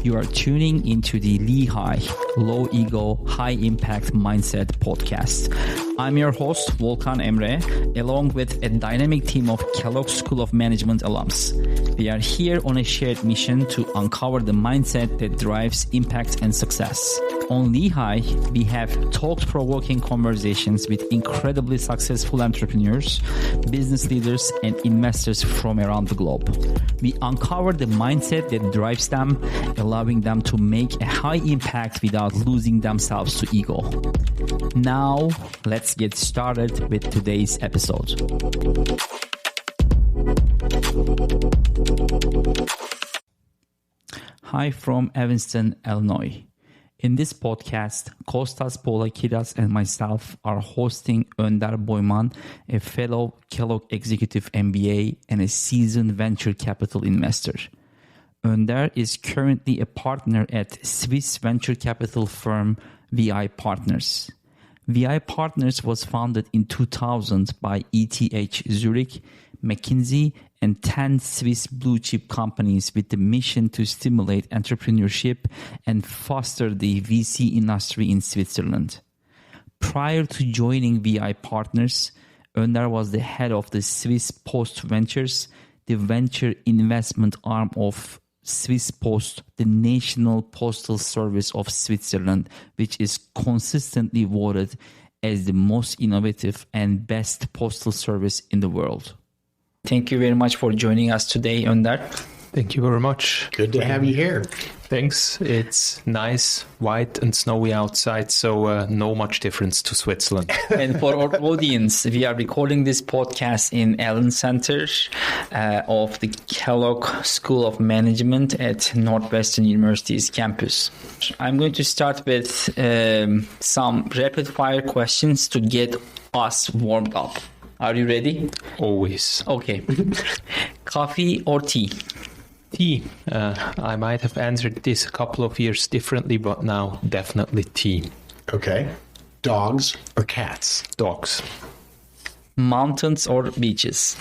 You are tuning into the LEHI, Low Ego, High Impact Mindset podcast. I'm your host, Volkan Emre, along with a dynamic team of Kellogg School of Management alums. We are here on a shared mission to uncover the mindset that drives impact and success. On LEHI, we have thought-provoking conversations with incredibly successful entrepreneurs, business leaders, and investors from around the globe. We uncover the mindset that drives them, allowing them to make a high impact without losing themselves to ego. Now, let's get started with today's episode. Hi from Evanston, Illinois. In this podcast, Kostas Poulakidas and myself are hosting Oender Boyman, a fellow Kellogg Executive MBA and a seasoned venture capital investor. Oender is currently a partner at Swiss venture capital firm VI Partners. VI Partners was founded in 2000 by ETH Zurich, McKinsey, and 10 Swiss blue-chip companies with the mission to stimulate entrepreneurship and foster the VC industry in Switzerland. Prior to joining VI Partners, Onder was the head of the Swiss Post Ventures, the venture investment arm of Swiss Post, the national postal service of Switzerland, which is consistently voted as the most innovative and best postal service in the world. Thank you very much for joining us today on that. Thank you very much. Good to have you here. Thanks. It's nice, white and snowy outside, so no much difference to Switzerland. And for our audience, we are recording this podcast in Allen Center of the Kellogg School of Management at Northwestern University's campus. I'm going to start with some rapid-fire questions to get us warmed up. Are you ready? Always. Okay. Coffee or tea? Tea. I might have answered this a couple of years differently, but now definitely tea. Okay. Dogs or cats? Dogs. Mountains or beaches?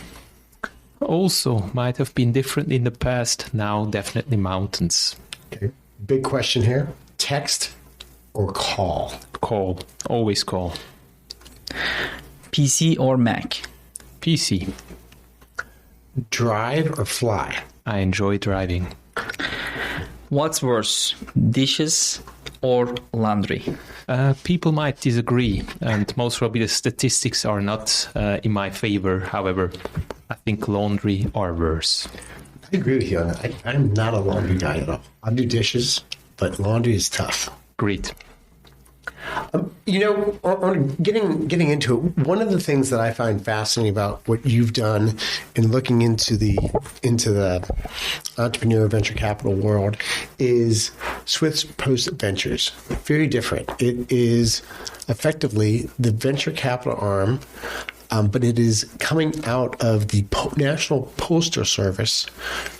Also might have been different in the past, now definitely mountains. Okay. Big question here. Text or call? Call. Always call. PC or Mac? PC. Drive or fly? I enjoy driving. What's worse, dishes or laundry? People might disagree, and most probably the statistics are not in my favor. However, I think laundry are worse. I agree with you on that. I'm not a laundry guy at all. I do dishes, but laundry is tough. Great. Getting into it, one of the things that I find fascinating about what you've done in looking into the entrepreneur venture capital world is Swiss Post Ventures. Very different. It is effectively the venture capital arm, but it is coming out of the National Postal Service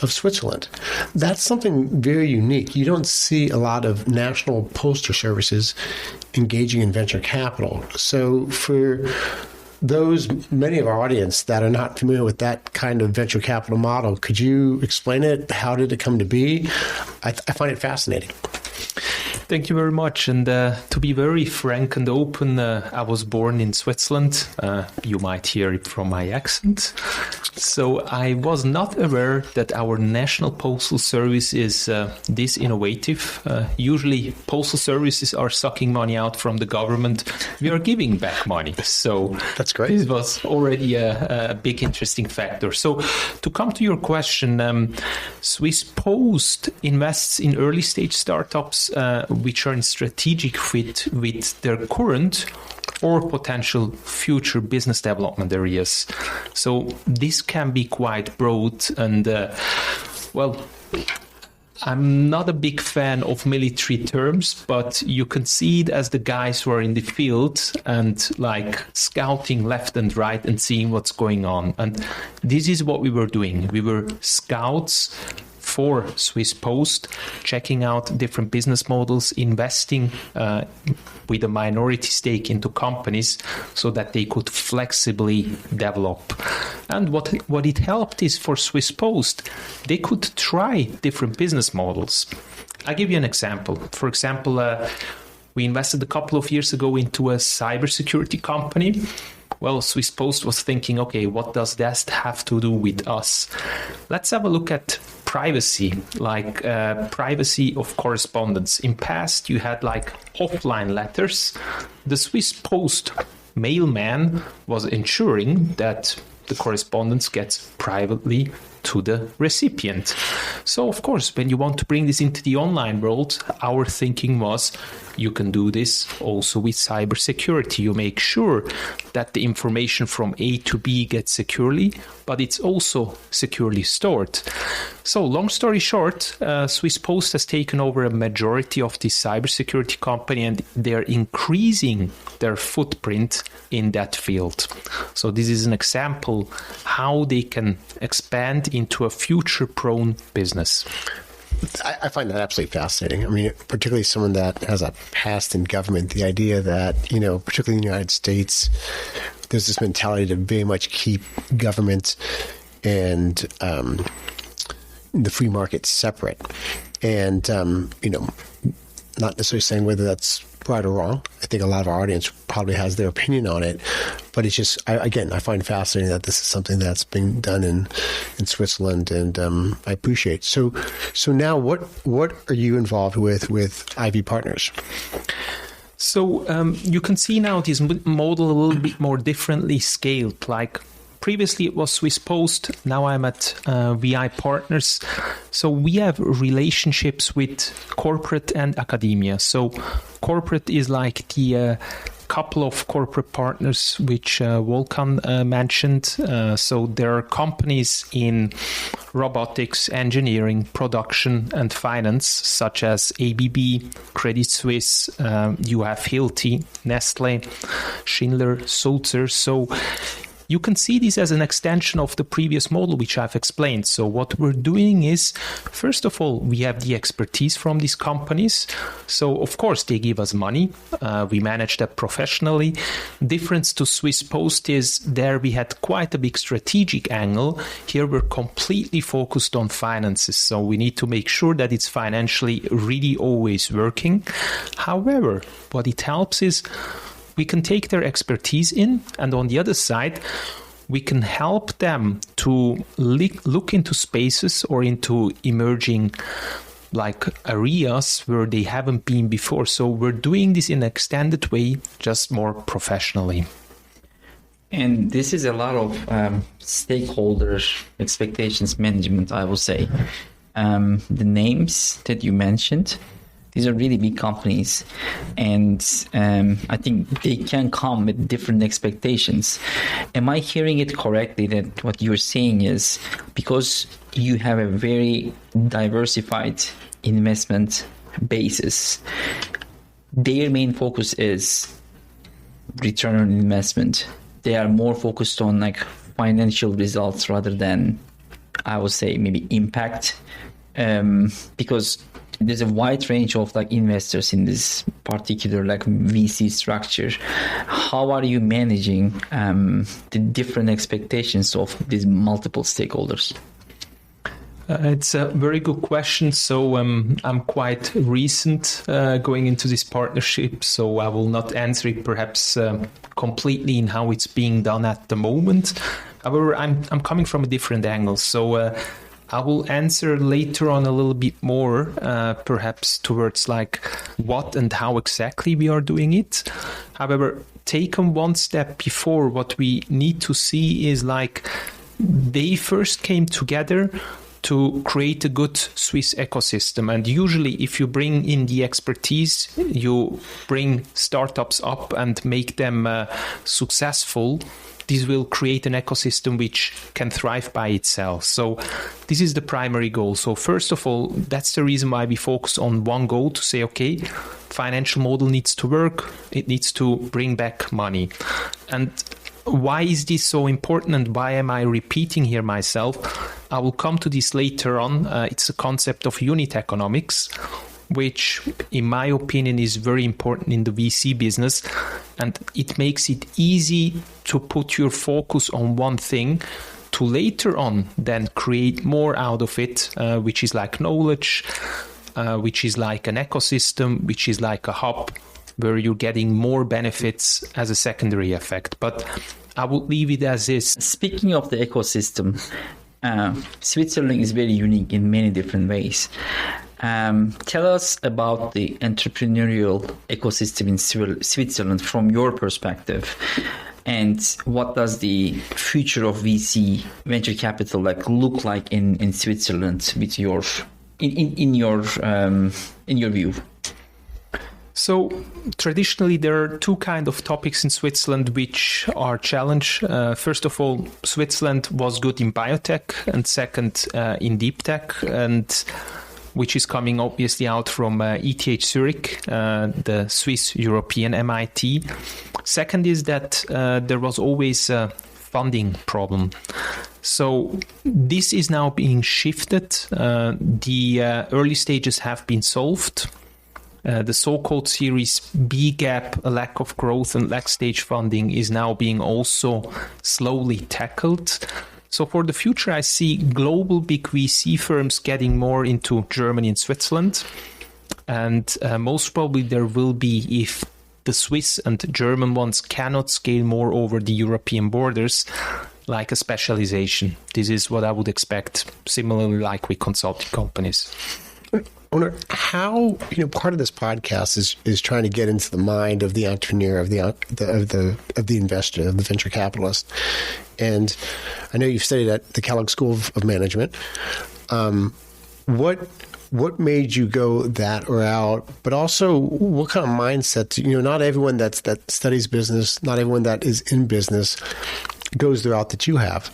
of Switzerland. That's something very unique. You don't see a lot of national postal services engaging in venture capital. So for many of our audience that are not familiar with that kind of venture capital model, could you explain it? How did it come to be? I find it fascinating. Thank you very much. And to be very frank and open, I was born in Switzerland. You might hear it from my accent. So I was not aware that our National Postal Service is this innovative. Usually postal services are sucking money out from the government. We are giving back money. So that's great. This was already a big interesting factor. So to come to your question, Swiss Post invests in early stage startups which are in strategic fit with their current or potential future business development areas. So this can be quite broad and, I'm not a big fan of military terms, but you can see it as the guys who are in the field and like scouting left and right and seeing what's going on. And this is what we were doing. We were scouts for Swiss Post, checking out different business models, investing with a minority stake into companies so that they could flexibly develop. And what it helped is for Swiss Post, they could try different business models. I'll give you an example. For example, we invested a couple of years ago into a cybersecurity company. Well, Swiss Post was thinking, okay, what does that have to do with us? Let's have a look at privacy, like privacy of correspondence. In past, you had like offline letters. The Swiss Post mailman was ensuring that the correspondence gets privately to the recipient. So, of course, when you want to bring this into the online world, our thinking was you can do this also with cybersecurity. You make sure that the information from A to B gets securely, but it's also securely stored. So, long story short, Swiss Post has taken over a majority of this cybersecurity company, and they're increasing their footprint in that field. So this is an example how they can expand into a future-prone business. I find that absolutely fascinating. I mean, particularly someone that has a past in government, the idea that, you know, particularly in the United States, there's this mentality to very much keep government and the free market separate. And, you know, not necessarily saying whether that's right or wrong. I think a lot of our audience probably has their opinion on it, but it's just, I find fascinating that this is something that's being done in Switzerland, and I appreciate. So now, what are you involved with Ivy Partners? So you can see now this model a little bit more differently scaled. Like previously it was Swiss Post, now I'm at VI Partners. So we have relationships with corporate and academia. So corporate is like the couple of corporate partners which Volkan mentioned. So there are companies in robotics, engineering, production, and finance, such as ABB, Credit Suisse, you have Hilti, Nestle, Schindler, Sulzer. So you can see this as an extension of the previous model, which I've explained. So what we're doing is, first of all, we have the expertise from these companies. So, of course, they give us money. We manage that professionally. Difference to Swiss Post is there we had quite a big strategic angle. Here we're completely focused on finances. So we need to make sure that it's financially really always working. However, what it helps is we can take their expertise in, and on the other side, we can help them to look into spaces or into emerging like areas where they haven't been before. So we're doing this in an extended way, just more professionally. And this is a lot of stakeholder expectations management, I will say. The names that you mentioned, these are really big companies, and I think they can come with different expectations. Am I hearing it correctly that what you're saying is because you have a very diversified investment basis, their main focus is return on investment? They are more focused on like financial results rather than, I would say, maybe impact, because there's a wide range of like investors in this particular like VC structure. How are you managing the different expectations of these multiple stakeholders? It's a very good question. So I'm quite recent going into this partnership, so I will not answer it perhaps completely in how it's being done at the moment. However, I'm coming from a different angle. So I will answer later on a little bit more, perhaps towards like what and how exactly we are doing it. However, taken one step before, what we need to see is like they first came together to create a good Swiss ecosystem. And usually if you bring in the expertise, you bring startups up and make them successful, this will create an ecosystem which can thrive by itself. So this is the primary goal. So first of all, that's the reason why we focus on one goal, to say, okay, financial model needs to work. It needs to bring back money. And why is this so important, and why am I repeating here myself? I will come to this later on. It's a concept of unit economics, which in my opinion is very important in the VC business, and it makes it easy to put your focus on one thing to later on then create more out of it, which is like knowledge, which is like an ecosystem, which is like a hub where you're getting more benefits as a secondary effect. But I would leave it as is. Speaking of the ecosystem, Switzerland is very unique in many different ways. Tell us about the entrepreneurial ecosystem in Switzerland from your perspective, and what does the future of VC venture capital look like in Switzerland with your in your view? So traditionally, there are two kinds of topics in Switzerland which are challenge. First of all, Switzerland was good in biotech, and second, in deep tech, and which is coming obviously out from ETH Zurich, the Swiss European MIT. Second is that there was always a funding problem. So this is now being shifted. The early stages have been solved. The so-called Series B gap, a lack of growth and lack stage funding, is now being also slowly tackled. So for the future, I see global big VC firms getting more into Germany and Switzerland. And most probably there will be, if the Swiss and German ones cannot scale more over the European borders, like a specialization. This is what I would expect, similarly like with consulting companies. Onder, how, part of this podcast is trying to get into the mind of the entrepreneur, of the investor, of the venture capitalist. And I know you've studied at the Kellogg School of Management. What made you go that route? But also, what kind of mindset? Not everyone that studies business, not everyone that is in business goes the route that you have.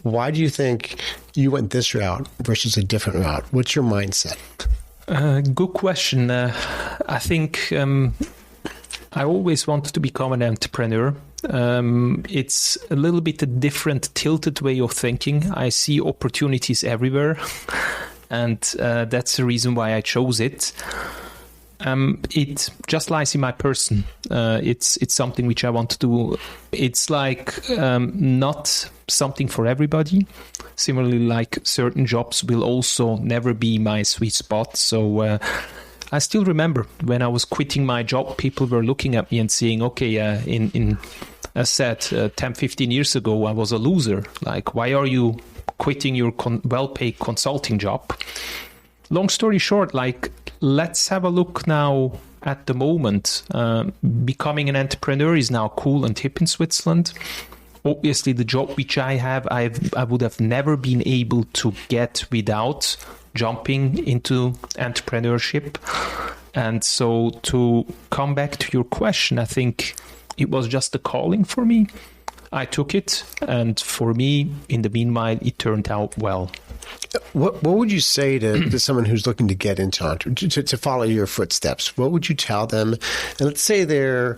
Why do you think you went this route versus a different route? What's your mindset? Good question. I think I always wanted to become an entrepreneur. It's a little bit a different tilted way of thinking. I see opportunities everywhere, and that's the reason why I chose it. It just lies in my person. It's something which I want to do. It's like not something for everybody. Similarly, like certain jobs will also never be my sweet spot. So I still remember when I was quitting my job, people were looking at me and saying, okay, in as said, 10, 15 years ago, I was a loser. Like, why are you quitting your well-paid consulting job? Long story short, let's have a look now at the moment. Becoming an entrepreneur is now cool and hip in Switzerland. Obviously, the job which I have, I would have never been able to get without jumping into entrepreneurship. And so to come back to your question, I think it was just a calling for me. I took it, and for me, in the meanwhile, it turned out well. What would you say to someone who's looking to get into to follow your footsteps? What would you tell them? And let's say they're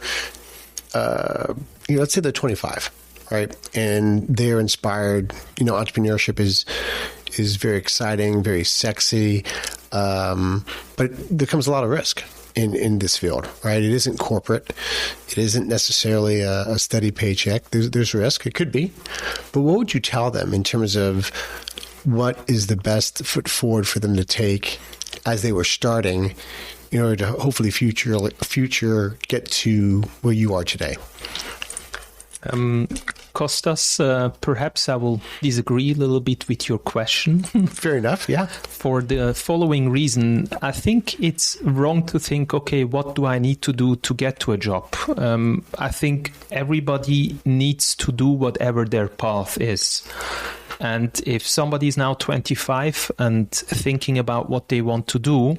25, right? And they're inspired. Entrepreneurship is very exciting, very sexy, but there comes a lot of risk in this field, right? It isn't corporate. It isn't necessarily a steady paycheck. There's risk. It could be. But what would you tell them in terms of what is the best foot forward for them to take as they were starting in order to hopefully future get to where you are today? Kostas, perhaps I will disagree a little bit with your question. Fair enough, yeah. For the following reason, I think it's wrong to think, okay, what do I need to do to get to a job? I think everybody needs to do whatever their path is. And if somebody is now 25 and thinking about what they want to do,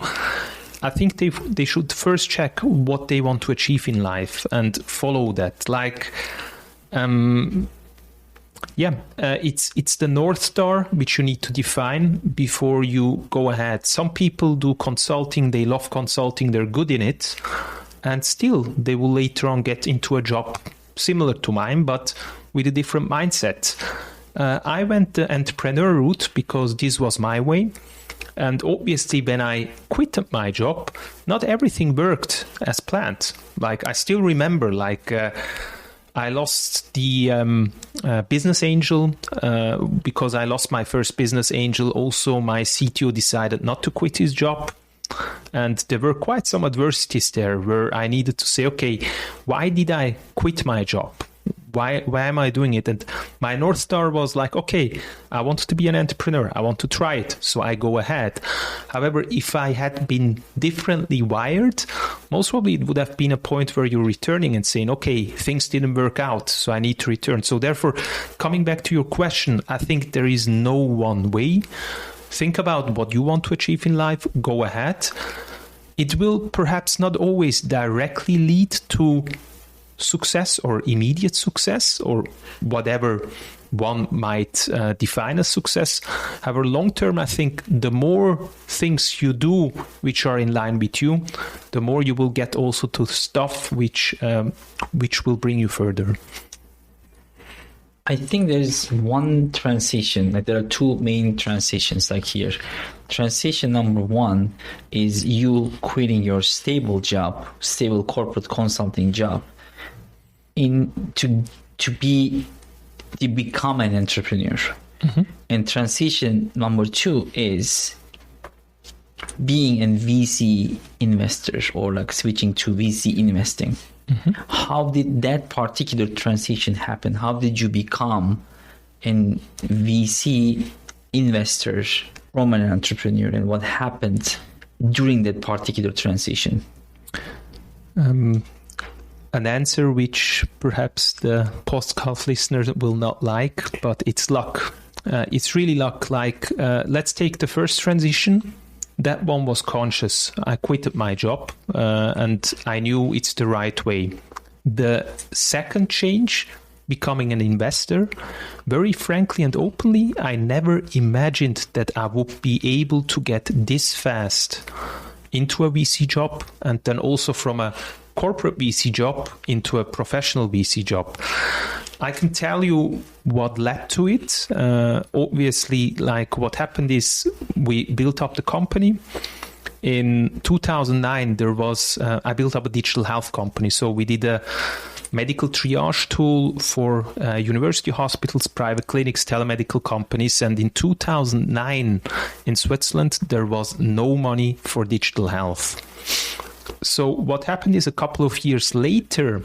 I think they should first check what they want to achieve in life and follow that. It's the North Star which you need to define before you go ahead. Some people do consulting, they love consulting, they're good in it, and still they will later on get into a job similar to mine, but with a different mindset. I went the entrepreneur route because this was my way. And obviously, when I quit my job, not everything worked as planned. I still remember, I lost the business angel because I lost my first business angel. Also, my CTO decided not to quit his job. And there were quite some adversities there where I needed to say, okay, why did I quit my job? Why am I doing it? And my North Star was like, okay, I want to be an entrepreneur. I want to try it. So I go ahead. However, if I had been differently wired, most probably it would have been a point where you're returning and saying, okay, things didn't work out, so I need to return. So therefore, coming back to your question, I think there is no one way. Think about what you want to achieve in life. Go ahead. It will perhaps not always directly lead to success or immediate success or whatever one might define as success. However, long term, I think the more things you do which are in line with you, the more you will get also to stuff which will bring you further. I think there's one transition, like there are two main transitions like here. Transition number one is you quitting your stable job, stable corporate consulting job, to become an entrepreneur. Mm-hmm. And transition number two is being a VC investor or like switching to VC investing. Mm-hmm. How did that particular transition happen? How did you become a VC investor from an entrepreneur, and what happened during that particular transition? An answer which perhaps the podcast listeners will not like, but it's luck. It's really luck. Like, let's take the first transition. That one was conscious. I quitted my job and I knew it's the right way. The second change, becoming an investor, very frankly and openly, I never imagined that I would be able to get this fast into a VC job and then also from a corporate VC job into a professional VC job. I can tell you what led to it. Obviously, like what happened is we built up the company. In 2009, I built up a digital health company. So we did a medical triage tool for university hospitals, private clinics, telemedical companies. And in 2009, in Switzerland, there was no money for digital health. So what happened is a couple of years later,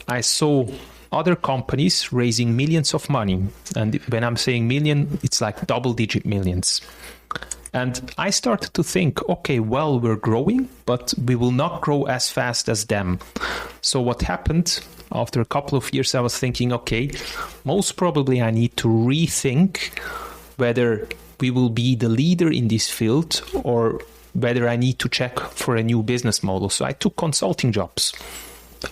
I saw other companies raising millions of money. And when I'm saying million, it's like double-digit millions. And I started to think, okay, well, we're growing, but we will not grow as fast as them. So what happened after a couple of years, I was thinking, okay, most probably I need to rethink whether we will be the leader in this field or whether I need to check for a new business model. So I took consulting jobs.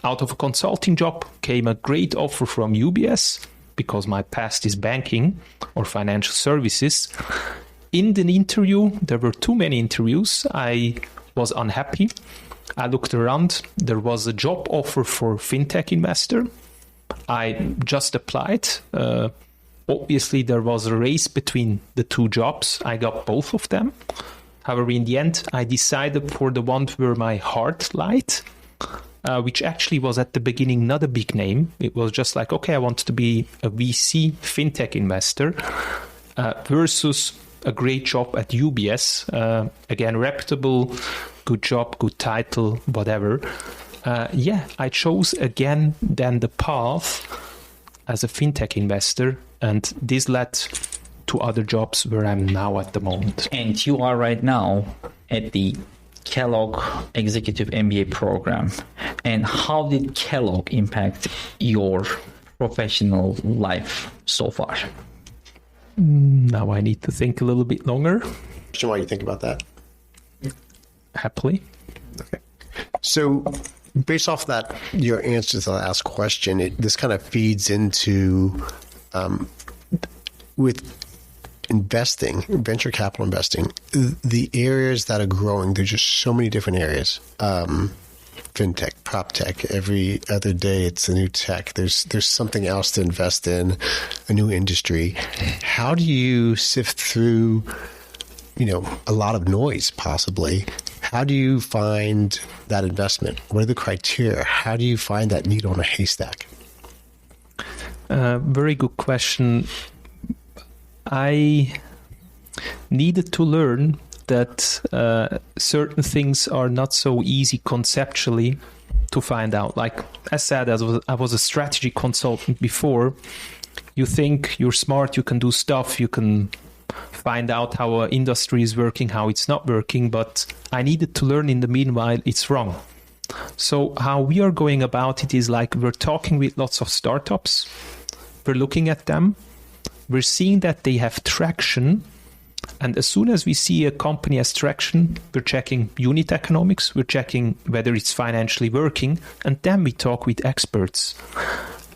Out of a consulting job came a great offer from UBS because my past is banking or financial services. In the interview, there were too many interviews. I was unhappy. I looked around. There was a job offer for fintech investor. I just applied. Obviously, there was a race between the two jobs. I got both of them. However, in the end, I decided for the one where my heart lied, which actually was at the beginning not a big name. It was just like, okay, I want to be a VC fintech investor versus a great job at UBS. Again, reputable, good job, good title, whatever. I chose again then the path as a fintech investor, and this led to other jobs where I'm now at the moment. And you are right now at the Kellogg Executive MBA program. And how did Kellogg impact your professional life so far? Now I need to think a little bit longer. Why you think about that? Happily. Okay. So based off that, your answer to the last question, this kind of feeds into with investing, venture capital investing, the areas that are growing, there's just so many different areas. Fintech, prop tech, every other day it's a new tech. There's something else to invest in, a new industry. How do you sift through, a lot of noise possibly? How do you find that investment? What are the criteria? How do you find that needle in a haystack? Very good question. I needed to learn that certain things are not so easy conceptually to find out. Like I said, I was a strategy consultant before. You think you're smart, you can do stuff, you can find out how an industry is working, how it's not working, but I needed to learn in the meanwhile it's wrong. So how we are going about it is like we're talking with lots of startups, we're looking at them, we're seeing that they have traction, and as soon as we see a company has traction, we're checking unit economics, we're checking whether it's financially working, and then we talk with experts.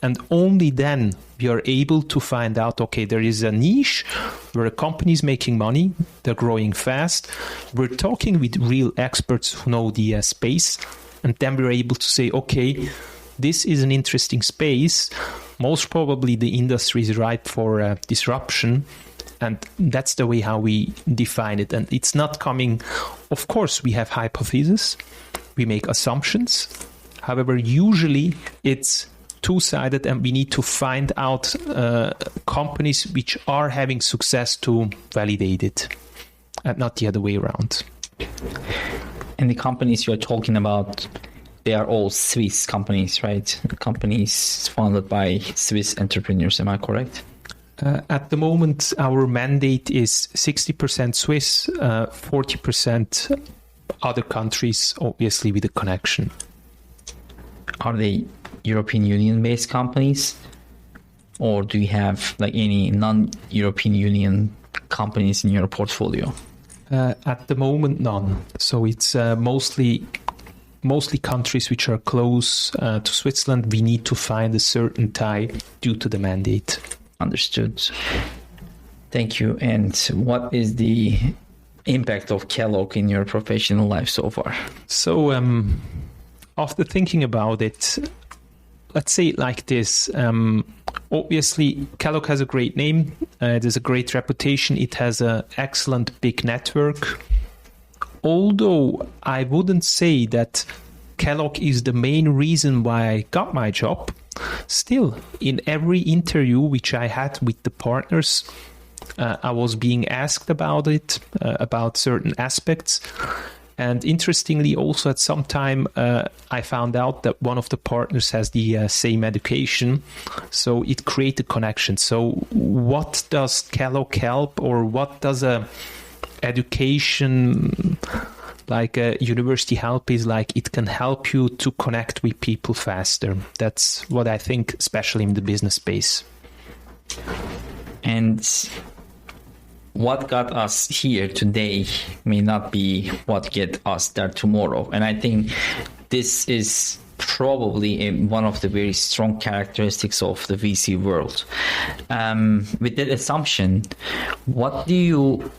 And only then we are able to find out, okay, there is a niche where a company is making money, they're growing fast. We're talking with real experts who know the space, and then we're able to say, okay, this is an interesting space. Most probably the industry is ripe for disruption. And that's the way how we define it. And it's not coming, of course, we have hypotheses, we make assumptions. However, usually it's two-sided, and we need to find out companies which are having success to validate it, and not the other way around. And the companies you're talking about, they are all Swiss companies, right? Companies founded by Swiss entrepreneurs, am I correct? At the moment, our mandate is 60% Swiss, 40% other countries, obviously with a connection. Are they European Union-based companies, or do you have like any non-European Union companies in your portfolio? At the moment, none. So it's mostly countries which are close to Switzerland. We need to find a certain tie due to the mandate. Understood. Thank you. And what is the impact of Kellogg in your professional life so far? So after thinking about it, let's say it like this. Obviously, Kellogg has a great name. It has a great reputation. It has an excellent big network. Although I wouldn't say that Kellogg is the main reason why I got my job, still, in every interview which I had with the partners, I was being asked about it, about certain aspects. And interestingly, also at some time, I found out that one of the partners has the same education. So it created connection. So what does Kellogg help, or what does a education like a university help is like? It can help you to connect with people faster. That's what I think, especially in the business space. And what got us here today may not be what get us there tomorrow. And I think this is probably one of the very strong characteristics of the VC world. With that assumption, what do you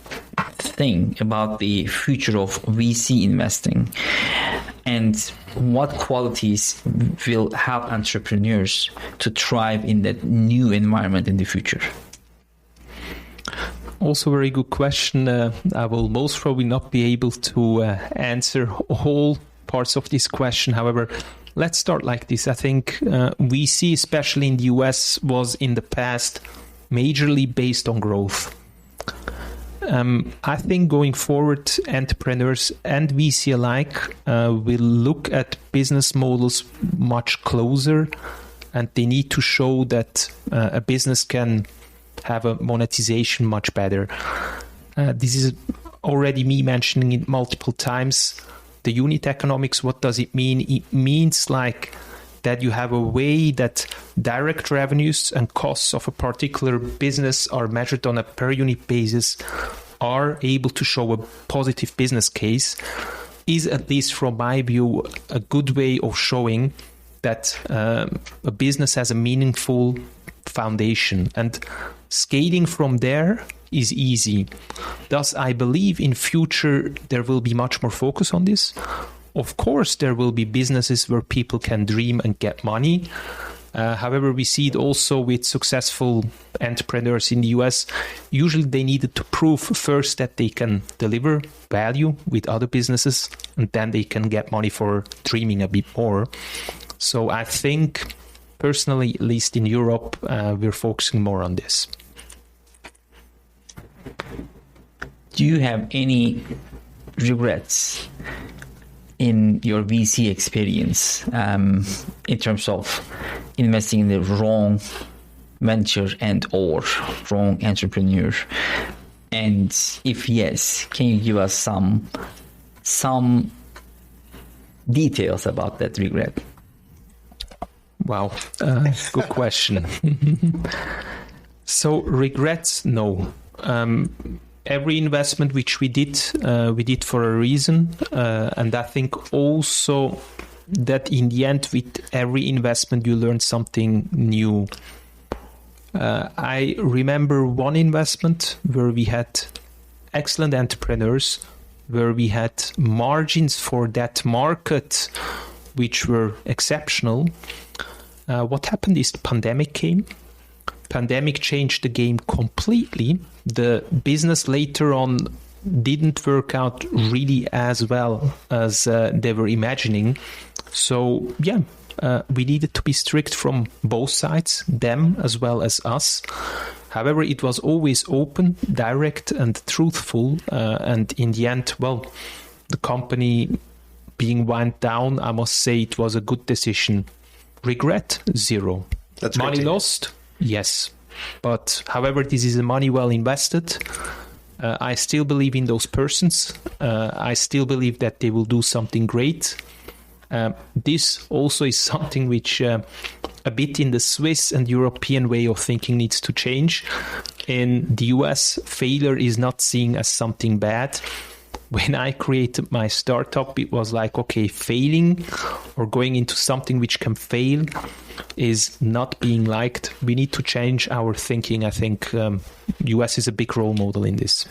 think about the future of VC investing, and what qualities will help entrepreneurs to thrive in that new environment in the future? Also, very good question. I will most probably not be able to answer all parts of this question. However, let's start like this. I think VC, especially in the US, was in the past majorly based on growth. I think going forward, entrepreneurs and VC alike will look at business models much closer, and they need to show that a business can have a monetization much better. This is already me mentioning it multiple times. The unit economics, what does it mean? It means like that you have a way that direct revenues and costs of a particular business are measured on a per unit basis, are able to show a positive business case, is, at least from my view, a good way of showing that a business has a meaningful foundation. And scaling from there is easy. Thus, I believe in future there will be much more focus on this. Of course, there will be businesses where people can dream and get money. However, we see it also with successful entrepreneurs in the US. Usually they needed to prove first that they can deliver value with other businesses, and then they can get money for dreaming a bit more. So I think, personally, at least in Europe, we're focusing more on this. do you have any regrets in your VC experience in terms of investing in the wrong venture and or wrong entrepreneur? And if yes, can you give us some details about that regret? Wow, good question. So regrets, no. Every investment which we did for a reason, and I think also that in the end, with every investment, you learn something new. I remember one investment where we had excellent entrepreneurs, where we had margins for that market which were exceptional. What happened is the pandemic came. Pandemic changed the game completely. The business later on didn't work out really as well as they were imagining. So yeah, we needed to be strict from both sides, them as well as us. However, it was always open, direct and truthful. And in the end, well, the company being wound down, I must say it was a good decision. Regret, zero. That's money lost, yes. But however, this is money well invested. I still believe in those persons. I still believe that they will do something great. This also is something which a bit in the Swiss and European way of thinking needs to change. In the US, failure is not seen as something bad. When I created my startup, it was like, okay, failing or going into something which can fail is not being liked. We need to change our thinking. I think US is a big role model in this.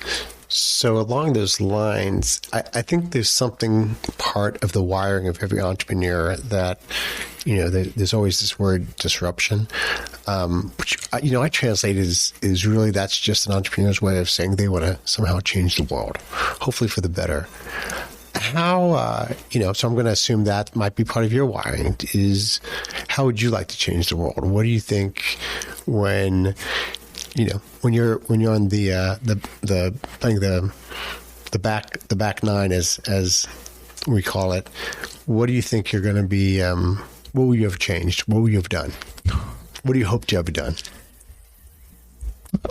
So along those lines, I think there's something part of the wiring of every entrepreneur that, there's always this word disruption, which, I translate is really that's just an entrepreneur's way of saying they want to somehow change the world, hopefully for the better. How, so I'm going to assume that might be part of your wiring is how would you like to change the world? What do you think when you're on the playing the back nine as we call it, what do you think you're going to be? What will you have changed? What will you have done? What do you hope to have done?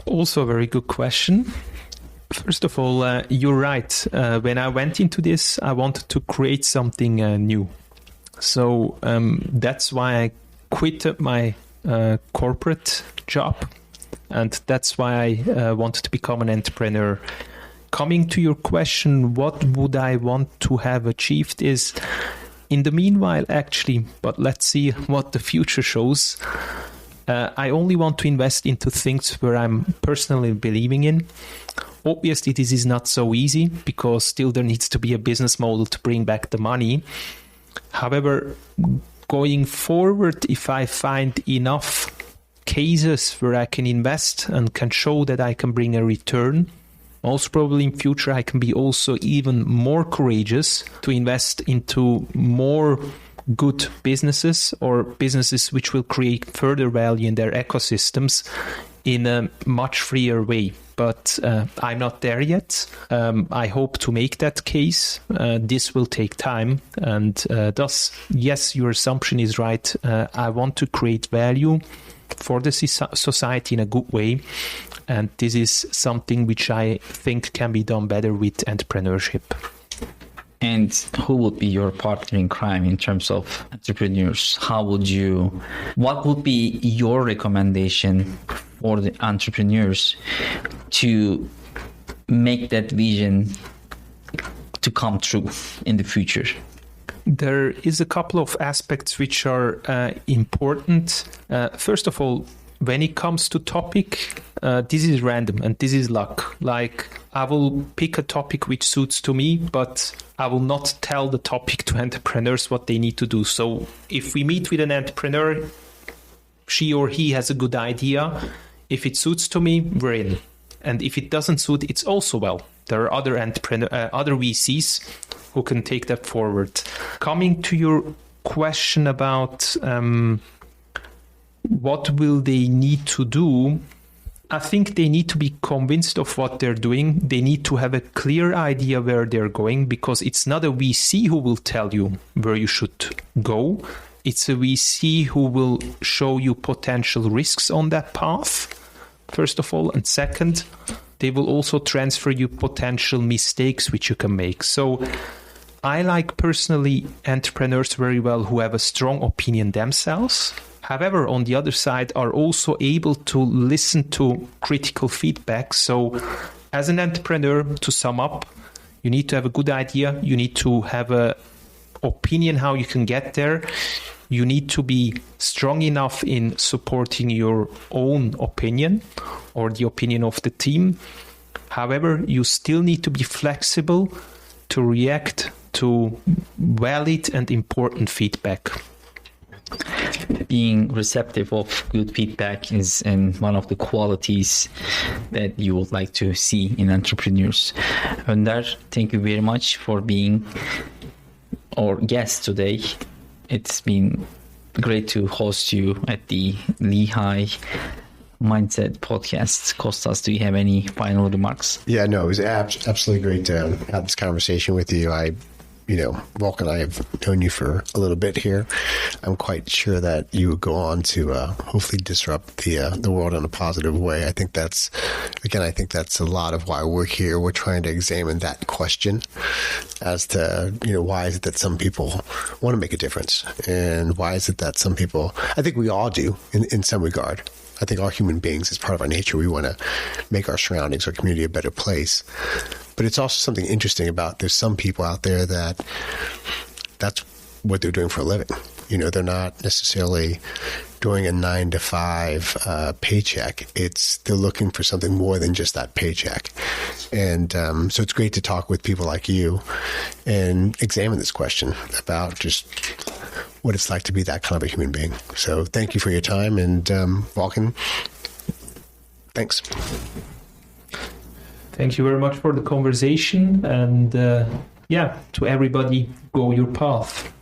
Also a very good question. First of all, you're right. When I went into this, I wanted to create something new. So that's why I quit my corporate job. And that's why I wanted to become an entrepreneur. Coming to your question, what would I want to have achieved is, in the meanwhile, actually, but let's see what the future shows. I only want to invest into things where I'm personally believing in. Obviously, this is not so easy because still there needs to be a business model to bring back the money. However, going forward, if I find enough cases where I can invest and can show that I can bring a return, most probably in future I can be also even more courageous to invest into more good businesses or businesses which will create further value in their ecosystems in a much freer way. But I'm not there yet. I hope to make that case. This will take time. And thus, yes, your assumption is right. I want to create value for the society in a good way. And this is something which I think can be done better with entrepreneurship. And who would be your partner in crime in terms of entrepreneurs? What would be your recommendation for the entrepreneurs to make that vision to come true in the future? There is a couple of aspects which are important. First of all, when it comes to topic, this is random and this is luck. Like, I will pick a topic which suits to me, but I will not tell the topic to entrepreneurs what they need to do. So if we meet with an entrepreneur, she or he has a good idea. If it suits to me, we're in. And if it doesn't suit, it's also well. There are other other VCs who can take that forward. Coming to your question about what will they need to do, I think they need to be convinced of what they're doing. They need to have a clear idea where they're going, because it's not a VC who will tell you where you should go. It's a VC who will show you potential risks on that path, first of all. And second, they will also transfer you potential mistakes which you can make. So I like personally entrepreneurs very well who have a strong opinion themselves. However, on the other side, are also able to listen to critical feedback. So as an entrepreneur, to sum up, you need to have a good idea. You need to have an opinion how you can get there. You need to be strong enough in supporting your own opinion or the opinion of the team. However, you still need to be flexible to react to valid and important feedback. Being receptive of good feedback is one of the qualities that you would like to see in entrepreneurs. Önder, thank you very much for being our guest today. It's been great to host you at the LEHI Mindset podcast. Kostas, do you have any final remarks? Yeah, no, it was absolutely great to have this conversation with you. Volkan and I have known you for a little bit here. I'm quite sure that you would go on to hopefully disrupt the world in a positive way. I think that's a lot of why we're here. We're trying to examine that question as to, why is it that some people want to make a difference? And why is it that some people, I think we all do in some regard. I think all human beings, as part of our nature, we want to make our surroundings, our community a better place. But it's also something interesting about there's some people out there that's what they're doing for a living. They're not necessarily doing a 9-to-5 paycheck. They're looking for something more than just that paycheck. And so it's great to talk with people like you and examine this question about just what it's like to be that kind of a human being. So thank you for your time. And Volkan, thanks. Thank you very much for the conversation. And to everybody, go your path.